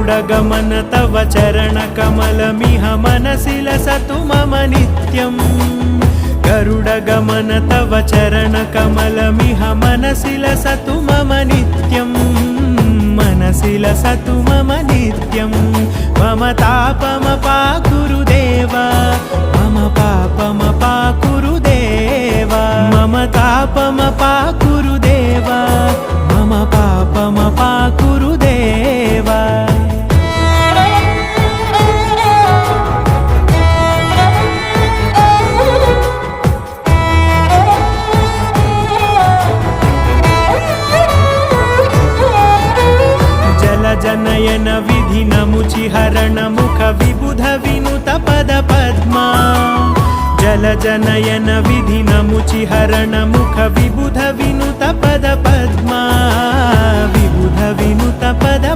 गरुडगमन तव चरणकमलमिह मनसि लसतु मम नित्यम् गरुडगमन तव चरणकमलमिह मनसि लसतु मम नित्यम् मनसि लसतु मम नित्यम् मम तापमपाकुरु देव मम पापमपाकुरु देव मम तापमपाकुरु देव मम पापमपाकुरु देव जनयन विधिनमुचिहरण मुख विबुध विनुत पद पद्मा जल जनयन विधिनमुचिहरण मुख विबुध विनुत पद पद्मा विबुध विनुत पद